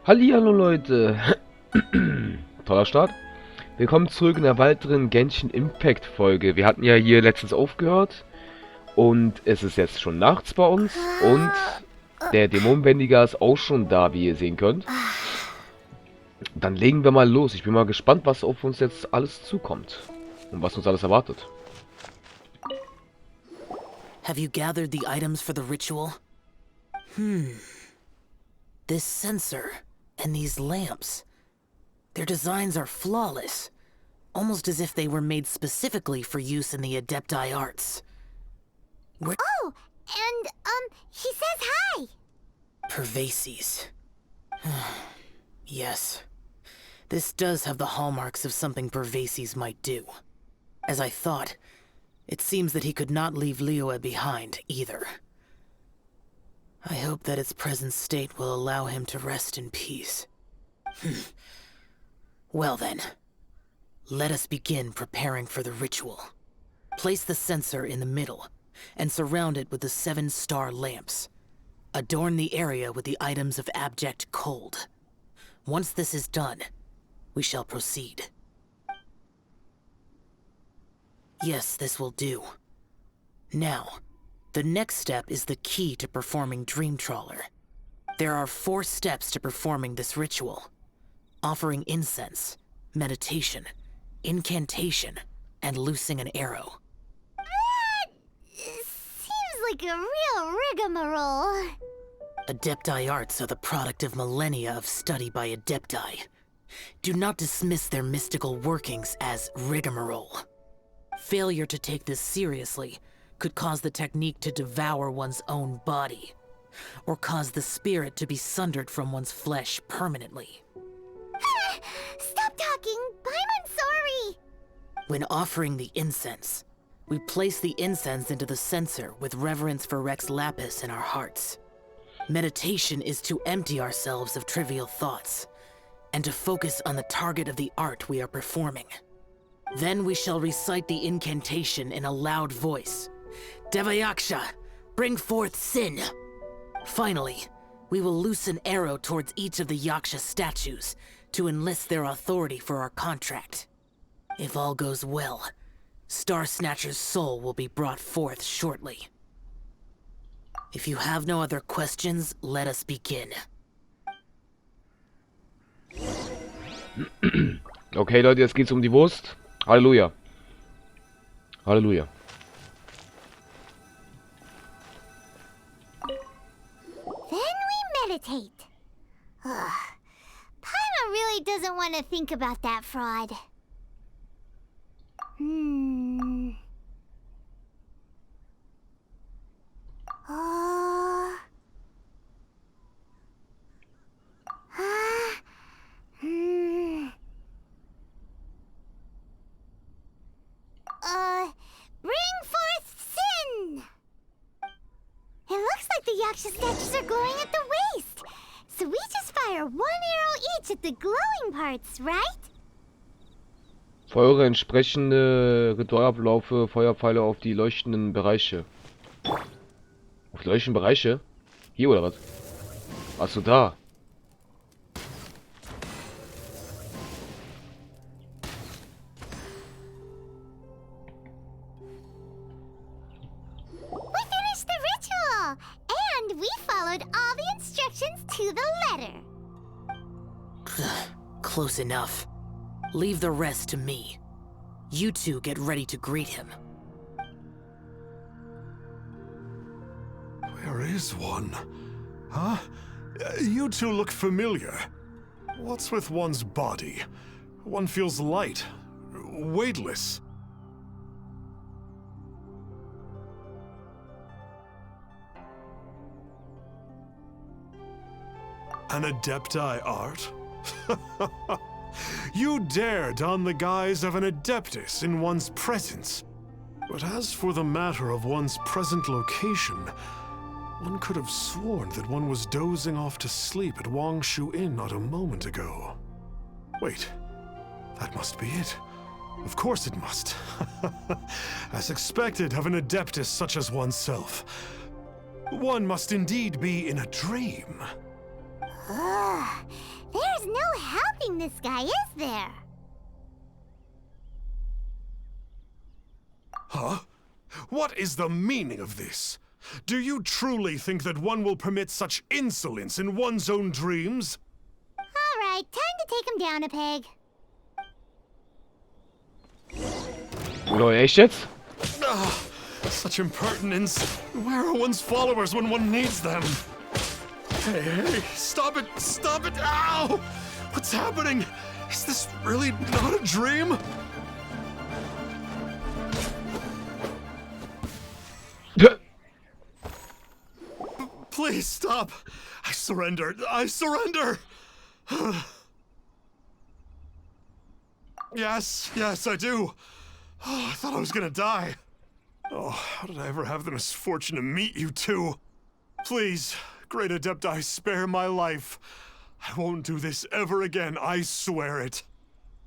Hallihallo Leute, toller Start. Willkommen zurück in der weiteren Genshin Impact Folge. Wir hatten ja hier letztens aufgehört und es ist jetzt schon nachts bei uns und der Dämonenbändiger ist auch schon da, wie ihr sehen könnt. Dann legen wir mal los. Ich bin mal gespannt, was auf uns jetzt alles zukommt und was uns alles erwartet. Have you gathered the items for the ritual? This sensor and these lamps. Their designs are flawless, almost as if they were made specifically for use in the Adepti arts. Oh, and, he says hi! Pervases. Yes. This does have the hallmarks of something Pervases might do. As I thought, it seems that he could not leave Liyue behind, either. I hope that its present state will allow him to rest in peace. Well then, let us begin preparing for the ritual. Place the censer in the middle, and surround it with the 7-star lamps. Adorn the area with the items of abject cold. Once this is done, we shall proceed. Yes, this will do. Now, the next step is the key to performing Dream Trawler. There are 4 steps to performing this ritual. Offering incense, meditation, incantation, and loosing an arrow. That seems like a real rigmarole. Adepti arts are the product of millennia of study by Adepti. Do not dismiss their mystical workings as rigmarole. Failure to take this seriously could cause the technique to devour one's own body, or cause the spirit to be sundered from one's flesh permanently. Stop talking! I'm sorry! When offering the incense, we place the incense into the censer with reverence for Rex Lapis in our hearts. Meditation is to empty ourselves of trivial thoughts, and to focus on the target of the art we are performing. Then we shall recite the incantation in a loud voice. Devayaksha, bring forth sin! Finally, we will loose an arrow towards each of the Yaksha statues to enlist their authority for our contract. If all goes well, Star Snatcher's soul will be brought forth shortly. If you have no other questions, let us begin. Okay Leute, jetzt geht's um die Wurst. Halleluja. Halleluja. Then we meditate. Ugh. Paimon really doesn't want to think about that fraud. Bring forth sin! It looks like the Yaksha statues are glowing at the waist. So we just fire 1 arrow each at the glowing parts, right? Feuere entsprechende Ritualabläufe, Feuerpfeile auf die leuchtenden Bereiche. Auf die leuchtenden Bereiche? Hier oder was? Achso, da. We finished the ritual! And we followed all the instructions to the letter. Close enough. Leave the rest to me. You two get ready to greet him. Where is one? Huh? You two look familiar. What's with one's body? One feels light, weightless. An Adepti art? You dare don the guise of an Adeptus in one's presence. But as for the matter of one's present location, one could have sworn that one was dozing off to sleep at Wangshu Inn not a moment ago. Wait, that must be it. Of course it must. As expected of an Adeptus such as oneself. One must indeed be in a dream. Ugh. this guy is there? Huh? What is the meaning of this? Do you truly think that one will permit such insolence in one's own dreams? Alright, time to take him down a peg. Oder echt jetzt? Ah, such impertinence. Where are one's followers when one needs them? Hey, stop it! Stop it! Ow! What's happening? Is this really not a dream? Please stop! I surrender! I surrender! Yes, I do. Oh, I thought I was gonna die. Oh, how did I ever have the misfortune to meet you two? Please, Great Adepti, spare my life. I won't do this ever again, I swear it.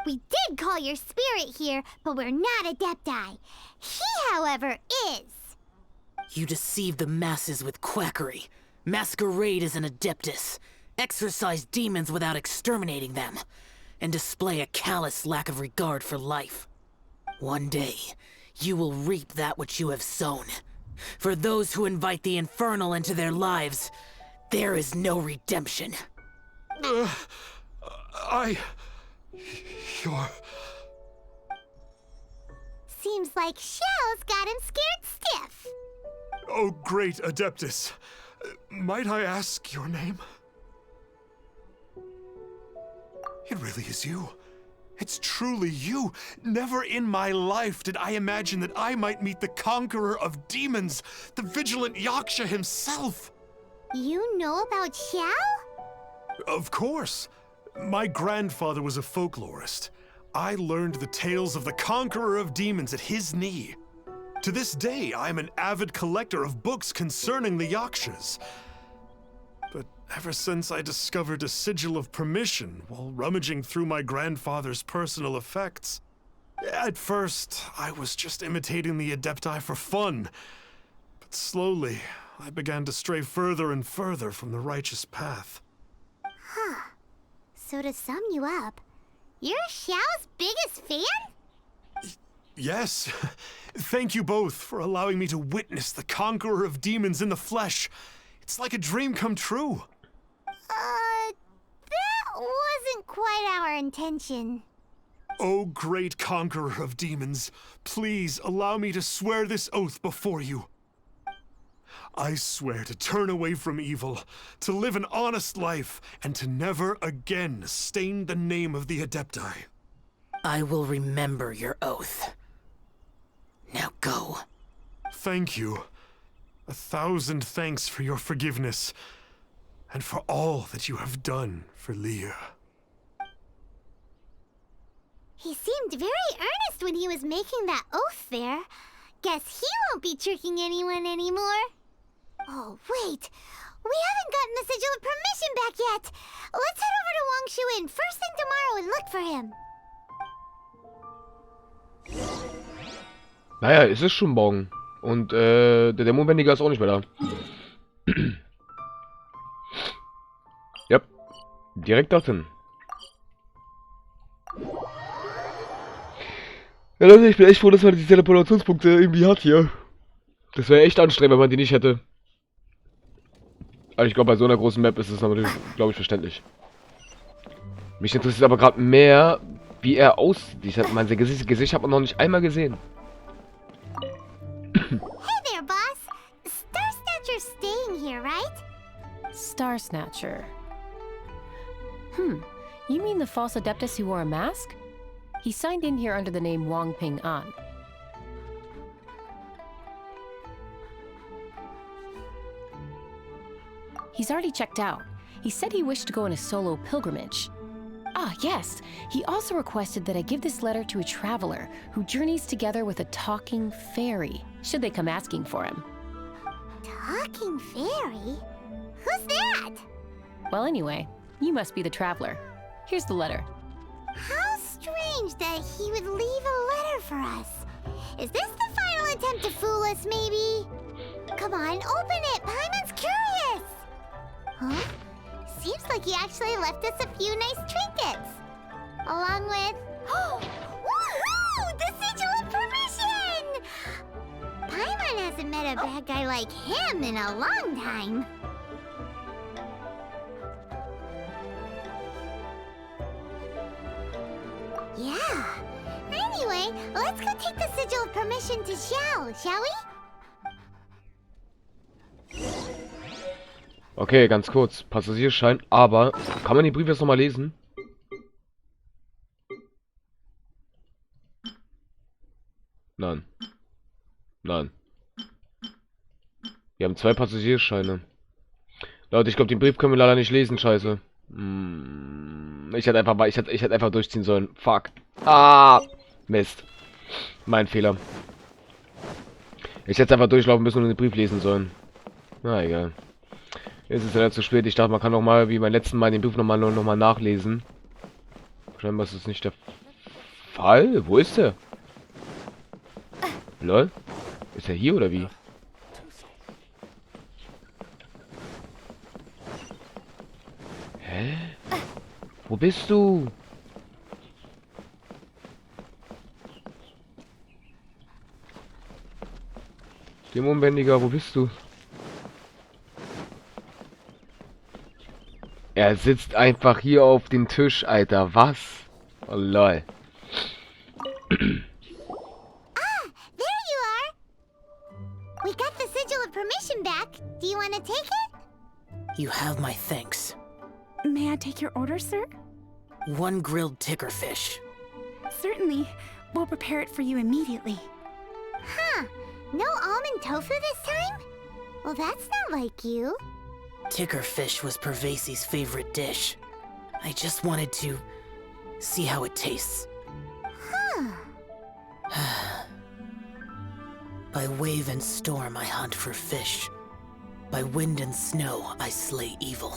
We did call your spirit here, but we're not Adepti. He, however, is. You deceive the masses with quackery, masquerade as an adeptus, exorcise demons without exterminating them, and display a callous lack of regard for life. One day, you will reap that which you have sown. For those who invite the infernal into their lives, there is no redemption. You're... Seems like Xiao's got him scared stiff. Oh, great Adeptus. Might I ask your name? It really is you. It's truly you. Never in my life did I imagine that I might meet the conqueror of demons, the vigilant Yaksha himself. You know about Xiao? Of course. My grandfather was a folklorist. I learned the tales of the conqueror of demons at his knee. To this day, I'm an avid collector of books concerning the Yakshas. But ever since I discovered a sigil of permission while rummaging through my grandfather's personal effects, at first, I was just imitating the Adepti for fun. But slowly, I began to stray further and further from the righteous path. Huh. So to sum you up, you're Xiao's biggest fan? Yes. Thank you both for allowing me to witness the conqueror of demons in the flesh. It's like a dream come true. That wasn't quite our intention. Oh, great conqueror of demons, please allow me to swear this oath before you. I swear to turn away from evil, to live an honest life, and to never again stain the name of the Adepti. I will remember your oath. Now go. Thank you. 1,000 thanks for your forgiveness, and for all that you have done for Leah. He seemed very earnest when he was making that oath there. Guess he won't be tricking anyone anymore. Oh, wait. We haven't gotten the sigil of permission back yet. Let's head over to Wangshu Inn first thing tomorrow and look for him. Naja, es ist schon morgen. Und der Dämonenbändiger ist auch nicht mehr da. Ja, direkt dorthin. Ja Leute, ich bin echt froh, dass man die Teleportationspunkte irgendwie hat hier. Das wäre echt anstrengend, wenn man die nicht hätte. Aber ich glaube, bei so einer großen Map ist es natürlich, glaube ich, verständlich. Mich interessiert aber gerade mehr, wie er aussieht. Mein Gesicht hat man noch nicht einmal gesehen. Hey there, boss. Star Snatcher's staying here, right? Star Snatcher. You mean the false adeptus who wore a mask? He signed in here under the name Wang Ping An. He's already checked out. He said he wished to go on a solo pilgrimage. Ah, yes. He also requested that I give this letter to a traveler who journeys together with a talking fairy, should they come asking for him. Talking fairy? Who's that? Well, anyway, you must be the traveler. Here's the letter. How strange that he would leave a letter for us. Is this the final attempt to fool us, maybe? Come on, open it! Paimon's curious! Huh? Seems like he actually left us a few nice trinkets. along with... Woohoo! The Sigil of Permission! Paimon hasn't met a bad guy like him in a long time. Yeah. Anyway, let's go take the Sigil of Permission to Xiao, shall we? Okay, ganz kurz. Passagierschein, aber kann man die Briefe jetzt nochmal lesen? Nein. Nein. Wir haben 2 Passagierscheine. Leute, ich glaube, den Brief können wir leider nicht lesen, scheiße. Ich hätte einfach durchziehen sollen. Fuck. Ah! Mist. Mein Fehler. Ich hätte einfach durchlaufen müssen und den Brief lesen sollen. Na, egal. Jetzt ist es leider zu spät. Ich dachte, man kann noch mal, wie beim letzten Mal, den Brief noch mal nachlesen. Scheinbar ist das nicht der Fall. Wo ist der? Lol. Ist er hier oder wie? Hä? Wo bist du? Dämonenbändiger, wo bist du? Er sitzt einfach hier auf dem Tisch, Alter. Was? Oh, lol. There you are! We got the Sigil of Permission back. Do you want to take it? You have my thanks. May I take your order, sir? 1 grilled ticker fish. Certainly. We'll prepare it for you immediately. Huh. No almond tofu this time? Well, that's not like you. Ticker fish was Pervasi's favorite dish. I just wanted to see how it tastes. Huh. By wave and storm I hunt for fish. By wind and snow I slay evil.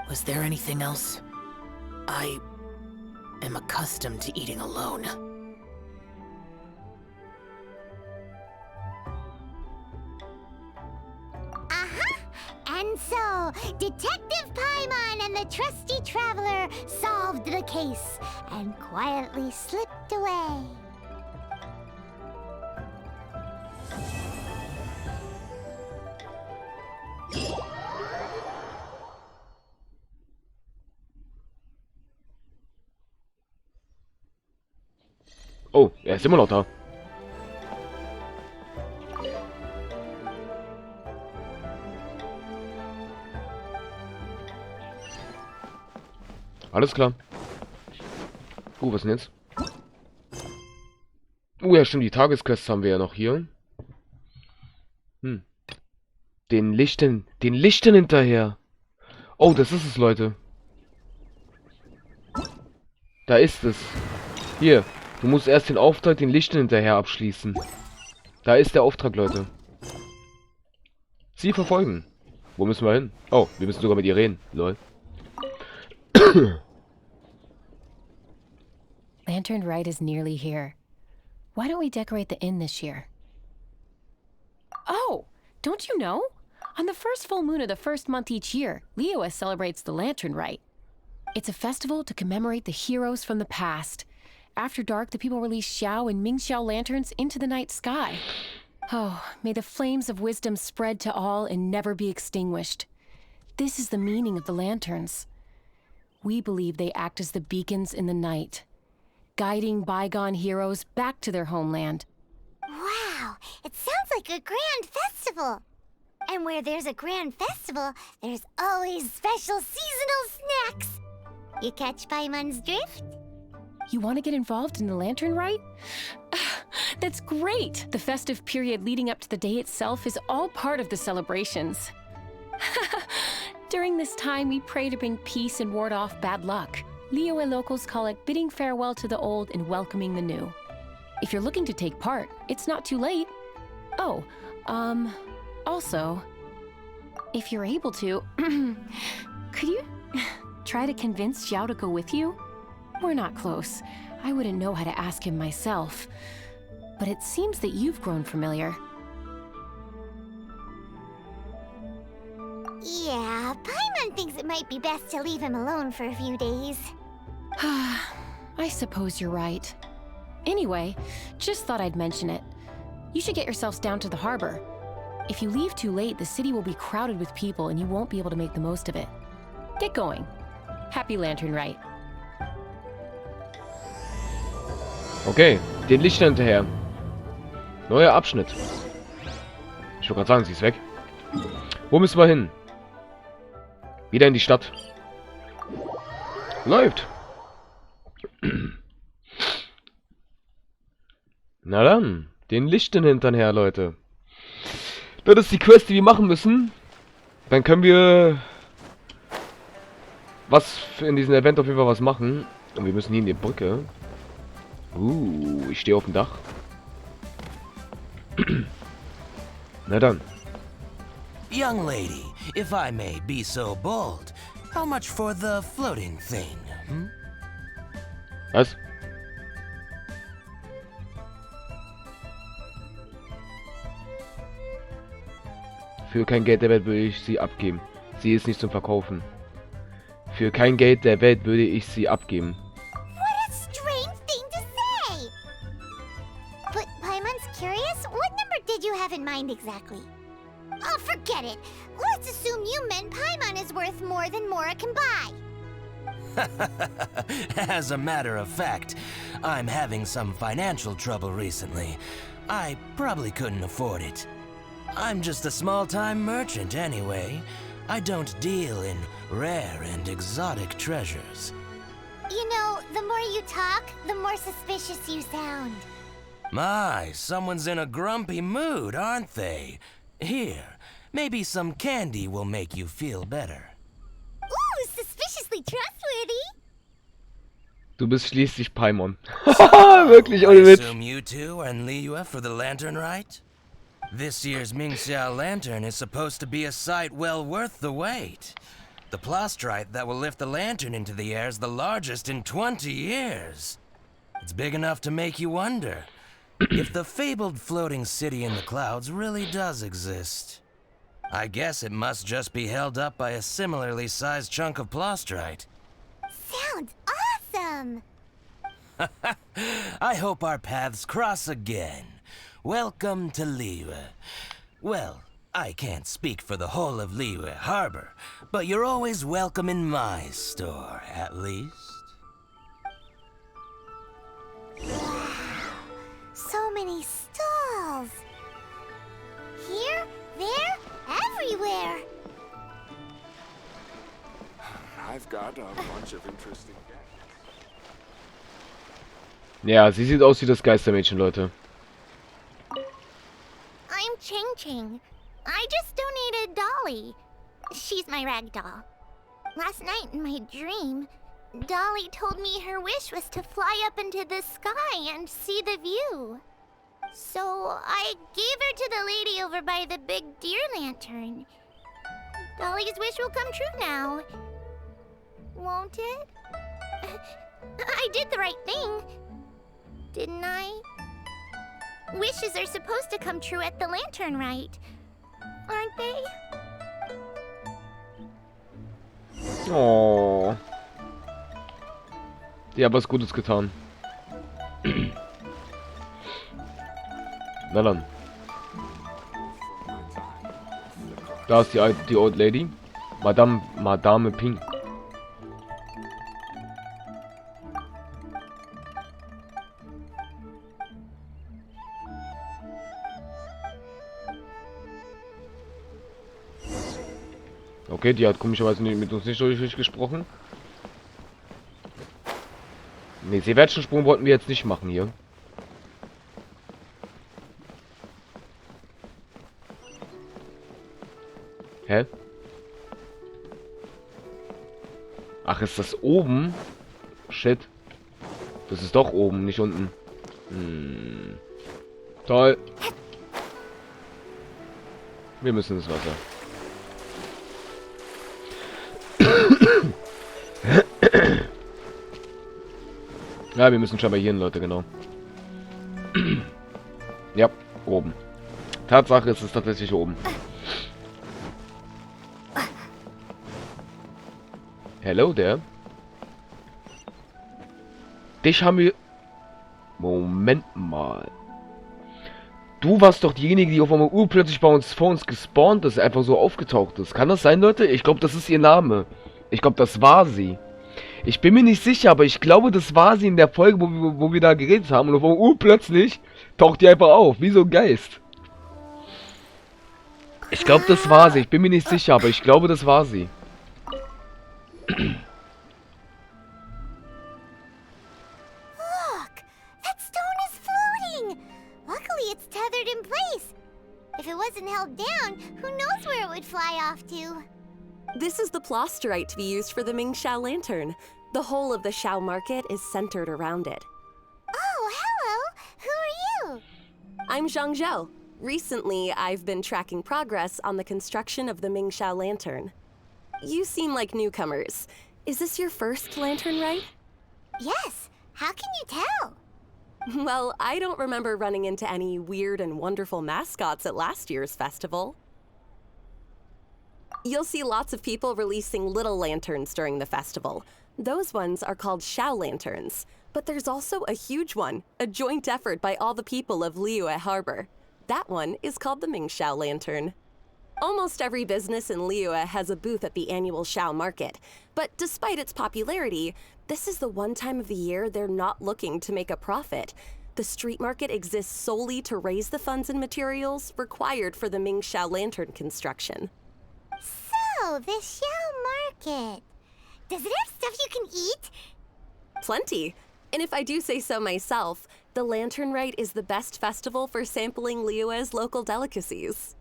Was there anything else? I am accustomed to eating alone. And so, Detective Paimon and the trusty traveler solved the case and quietly slipped away. Oh, er ist immer noch da. Alles klar. Was denn jetzt? Ja, stimmt, die Tagesquests haben wir ja noch hier. Den Lichten hinterher. Oh, das ist es, Leute. Da ist es. Hier, du musst erst den Auftrag, den Lichten hinterher abschließen. Da ist der Auftrag, Leute. Sie verfolgen. Wo müssen wir hin? Oh, wir müssen sogar mit ihr reden. Lol. Lantern Rite is nearly here. Why don't we decorate the inn this year? Oh, don't you know? On the first full moon of the first month each year, Liyue celebrates the Lantern Rite. It's a festival to commemorate the heroes from the past. After dark, the people release Xiao and Mingxiao lanterns into the night sky. Oh, may the flames of wisdom spread to all and never be extinguished. This is the meaning of the lanterns. We believe they act as the beacons in the night, guiding bygone heroes back to their homeland. Wow, it sounds like a grand festival. And where there's a grand festival, there's always special seasonal snacks. You catch Paimon's drift? You want to get involved in the Lantern Rite? That's great! The festive period leading up to the day itself is all part of the celebrations. During this time, we pray to bring peace and ward off bad luck. Liyue locals call it bidding farewell to the old and welcoming the new. If you're looking to take part, it's not too late. Oh, also, if you're able to, could you try to convince Xiao to go with you? We're not close. I wouldn't know how to ask him myself. But it seems that you've grown familiar. Yeah, Paimon thinks it might be best to leave him alone for a few days. I suppose you're right. Anyway, just thought I'd mention it. You should get yourselves down to the harbor. If you leave too late, the city will be crowded with people and you won't be able to make the most of it. Get going. Happy Lantern Rite. Okay, den Lichtern hinterher. Neuer Abschnitt. Ich wollte gerade sagen, sie ist weg. Wo müssen wir hin? Wieder in die Stadt. Läuft. Na dann, den Lichtern hinterher, Leute. Das ist die Quest, die wir machen müssen. Dann können wir was in diesem Event auf jeden Fall was machen. Und wir müssen hier in die Brücke. Ich stehe auf dem Dach. Na dann. Young lady, if I may be so bold, how much for the floating thing? Was? Für kein Geld der Welt würde ich sie abgeben. Sie ist nicht zum Verkaufen. Für kein Geld der Welt würde ich sie abgeben. What a strange thing to say! But Paimon's curious? What number did you have in mind exactly? Oh, forget it. Let's assume you meant Paimon is worth more than Mora can buy. As a matter of fact, I'm having some financial trouble recently. I probably couldn't afford it. I'm just a small-time merchant anyway. I don't deal in rare and exotic treasures. You know, the more you talk, the more suspicious you sound. My, someone's in a grumpy mood, aren't they? Here, maybe some candy will make you feel better. Ooh, suspiciously trustworthy. Du bist schließlich Paimon. Wirklich, ohne I Witz. assume you two are in Liyue for the Lantern Rite? This year's Mingxiao Lantern is supposed to be a sight well worth the wait. The plastrite that will lift the lantern into the air is the largest in 20 years. It's big enough to make you wonder if the fabled floating city in the clouds really does exist. I guess it must just be held up by a similarly sized chunk of plastrite. Sounds awesome. I hope our paths cross again. Welcome to Liyue. Well, I can't speak for the whole of Liyue Harbor, but you're always welcome in my store, at least. Wow. So many stalls. Here, there, everywhere. I've got a bunch of interesting Ja, sie sieht aus wie das Geistermädchen, Leute. I'm Ching Ching. I just donated Dolly. She's my rag doll. Last night in my dream, Dolly told me her wish was to fly up into the sky and see the view. So I gave her to the lady over by the big deer lantern. Dolly's wish will come true now. Won't it? I did the right thing, didn't I? Wishes are supposed to come true at the Lantern Rite, aren't they? Oh. Die hat was Gutes getan. Na dann. Da ist die Old Lady. Madame Pink. Okay, die hat komischerweise mit uns nicht durchgesprochen. Ne, Seewärtssprung wollten wir jetzt nicht machen hier. Hä? Ach, ist das oben? Shit. Das ist doch oben, nicht unten. Toll. Wir müssen ins Wasser. Ja, wir müssen scheinbar hier hin, Leute, genau. Ja, oben. Tatsache ist es tatsächlich oben. Hello there. Dich haben wir... Moment mal. Du warst doch diejenige, die auf einmal urplötzlich bei uns vor uns gespawnt ist, einfach so aufgetaucht ist. Kann das sein, Leute? Ich glaube, das ist ihr Name. Ich glaube, das war sie. Ich bin mir nicht sicher, aber ich glaube, das war sie in der Folge, wo wir da geredet haben. Und auf einmal urplötzlich taucht die einfach auf, wie so ein Geist. Ich glaube, das war sie. Ich bin mir nicht sicher, aber ich glaube, das war sie. Look! That stone is floating! Luckily it's tethered in place. If it wasn't held down, who knows where it would fly off to? This is the plasterite to be used for the Mingxiao lantern. The whole of the Xiao market is centered around it. Oh, hello! Who are you? I'm Zhang Zhou. Recently, I've been tracking progress on the construction of the Mingxiao lantern. You seem like newcomers. Is this your first lantern rite? Yes. How can you tell? Well, I don't remember running into any weird and wonderful mascots at last year's festival. You'll see lots of people releasing little lanterns during the festival. Those ones are called Xiao lanterns. But there's also a huge one, a joint effort by all the people of Liyue Harbor. That one is called the Mingxiao lantern. Almost every business in Liyue has a booth at the annual Xiao market. But despite its popularity, this is the one time of the year they're not looking to make a profit. The street market exists solely to raise the funds and materials required for the Mingxiao lantern construction. So, the Xiao market. Does it have stuff you can eat? Plenty. And if I do say so myself, the Lantern Rite is the best festival for sampling Liyue's local delicacies.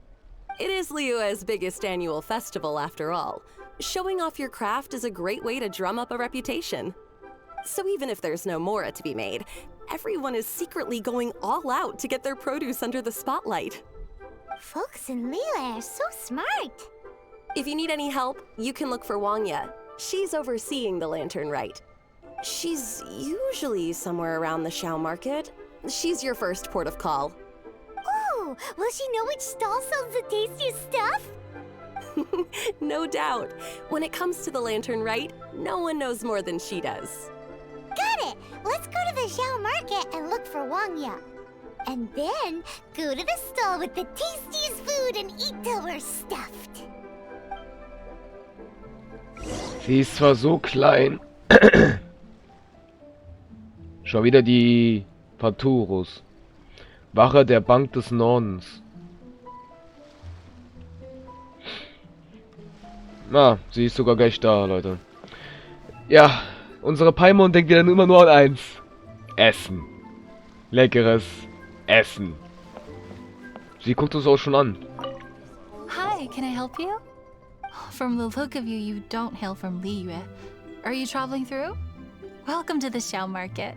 It is Liyue's biggest annual festival, after all. Showing off your craft is a great way to drum up a reputation. So even if there's no mora to be made, everyone is secretly going all out to get their produce under the spotlight. Folks in Liyue are so smart. If you need any help, you can look for Wangya. She's overseeing the Lantern Rite. She's usually somewhere around the Xiao market. She's your first port of call. Ooh, will she know which stall sells the tastiest stuff? No doubt. When it comes to the Lantern Rite, no one knows more than she does. Got it! Let's go to the Xiao market and look for Wangya. And then go to the stall with the tastiest food and eat till we're stuffed. Sie ist zwar so klein. Schon wieder die Paturus. Wache der Bank des Nordens. Na, sie ist sogar gleich da, Leute. Ja, unsere Paimon denkt ja immer nur an eins. Essen. Leckeres Essen. Sie guckt uns auch schon an. Hi, can I help you? From the look of you, you don't hail from Liyue. Are you traveling through? Welcome to the Xiao market.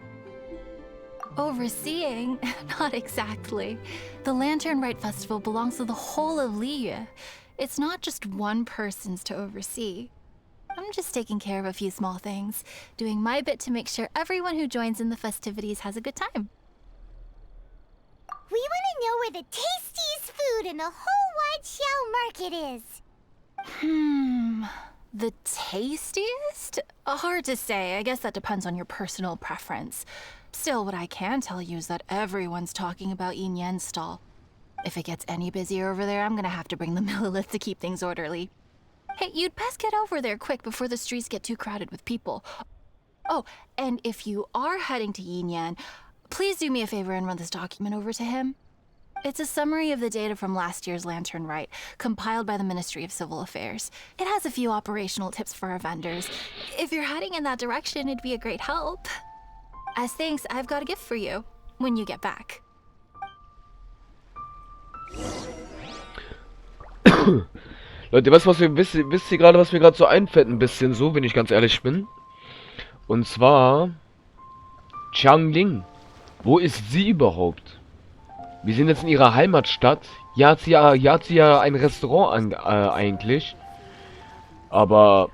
Overseeing? Not exactly. The Lantern Rite Festival belongs to the whole of Liyue. It's not just one person's to oversee. I'm just taking care of a few small things, doing my bit to make sure everyone who joins in the festivities has a good time. We want to know where the tastiest food in the whole wide Xiao market is. The tastiest? Hard to say. I guess that depends on your personal preference. Still, what I can tell you is that everyone's talking about Yin Yan's stall. If it gets any busier over there, I'm gonna have to bring the millilith to keep things orderly. Hey, you'd best get over there quick before the streets get too crowded with people. Oh, and if you are heading to Yin Yan, please do me a favor and run this document over to him. It's a summary of the data from last year's Lantern Rite, compiled by the Ministry of Civil Affairs. It has a few operational tips for our vendors. If you're heading in that direction, it'd be a great help. As thanks, I've got a gift for you when you get back. Leute, wisst ihr gerade, was mir gerade so einfällt, ein bisschen so, wenn ich ganz ehrlich bin? Und zwar Qiangling. Wo ist sie überhaupt? Wir sind jetzt in ihrer Heimatstadt. Hier hat sie ja ein Restaurant eigentlich. Aber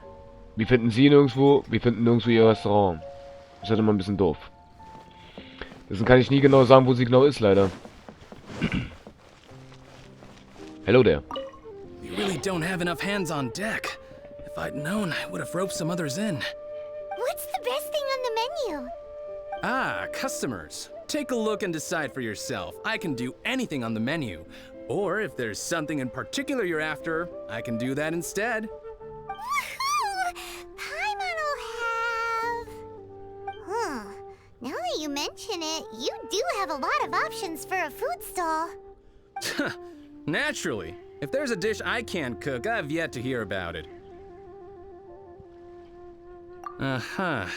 wir finden sie nirgendwo. Wir finden nirgendwo ihr Restaurant. Das ist halt immer ein bisschen doof. Deswegen kann ich nie genau sagen, wo sie genau ist, leider. Hello there. We really don't have enough hands on deck. If I'd known, I would have roped some others in. What's the best thing on the menu? Ah, customers. Take a look and decide for yourself. I can do anything on the menu. Or if there's something in particular you're after, I can do that instead. Woohoo! Paimon will have... Huh. Now that you mention it, you do have a lot of options for a food stall. Naturally. If there's a dish I can't cook, I've yet to hear about it.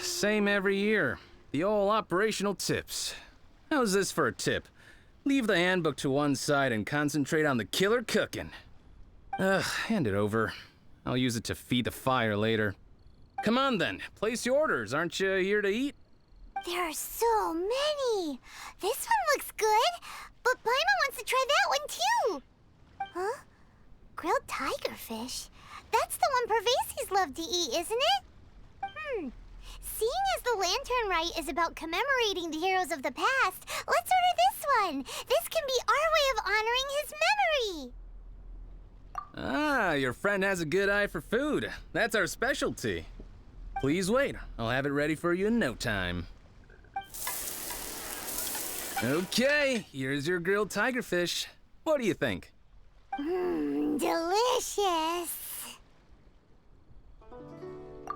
Same every year. The old operational tips. How's this for a tip? Leave the handbook to one side and concentrate on the killer cooking. Hand it over. I'll use it to feed the fire later. Come on then, place your orders. Aren't you here to eat? There are so many. This one looks good, but Paimon wants to try that one too. Huh? Grilled tiger fish? That's the one Pervases love to eat, isn't it? Seeing as the Lantern Rite is about commemorating the heroes of the past, let's order this one. This can be our way of honoring his memory. Ah, your friend has a good eye for food. That's our specialty. Please wait. I'll have it ready for you in no time. Okay, here's your grilled tiger fish. What do you think? Delicious.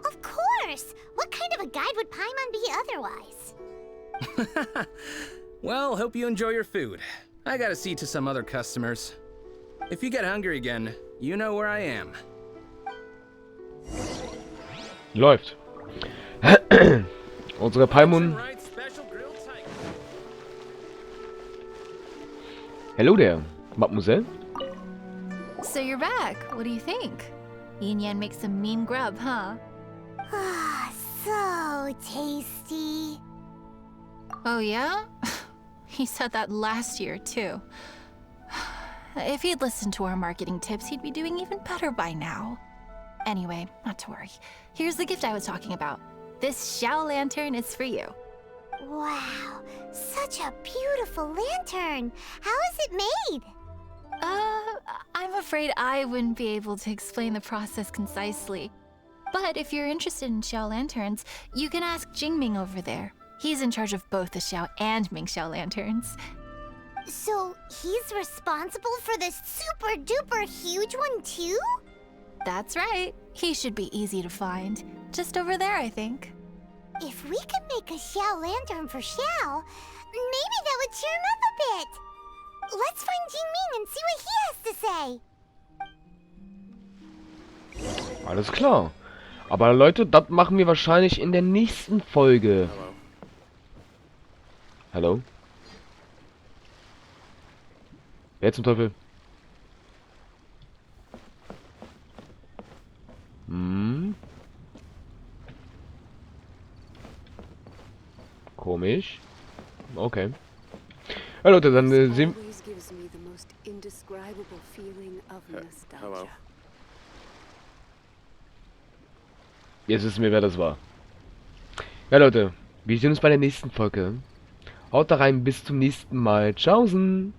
Of course! What kind of a guide would Paimon be otherwise? Well, hope you enjoy your food. I gotta see to some other customers. If you get hungry again, you know where I am. Läuft. Unsere Paimon... Hello there, mademoiselle. So you're back. What do you think? Yin makes some mean grub, huh? Ah, so tasty. Oh yeah? He said that last year, too. If he'd listened to our marketing tips, he'd be doing even better by now. Anyway, not to worry. Here's the gift I was talking about. This Xiao lantern is for you. Wow, such a beautiful lantern. How is it made? I'm afraid I wouldn't be able to explain the process concisely. But if you're interested in Xiao lanterns, you can ask Jingming over there. He's in charge of both the Xiao and Mingxiao lanterns. So he's responsible for this super duper huge one too? That's right. He should be easy to find. Just over there, I think. If we could make a Xiao lantern for Xiao, maybe that would cheer him up a bit. Let's find Jingming and see what he has to say. Alles klar. Aber Leute, das machen wir wahrscheinlich in der nächsten Folge. Hallo? Wer zum Teufel? Komisch. Okay. Ja, Leute, dann sehen... Hello. Jetzt wissen wir, wer das war. Ja, Leute, wir sehen uns bei der nächsten Folge. Haut da rein, bis zum nächsten Mal. Tschaußen!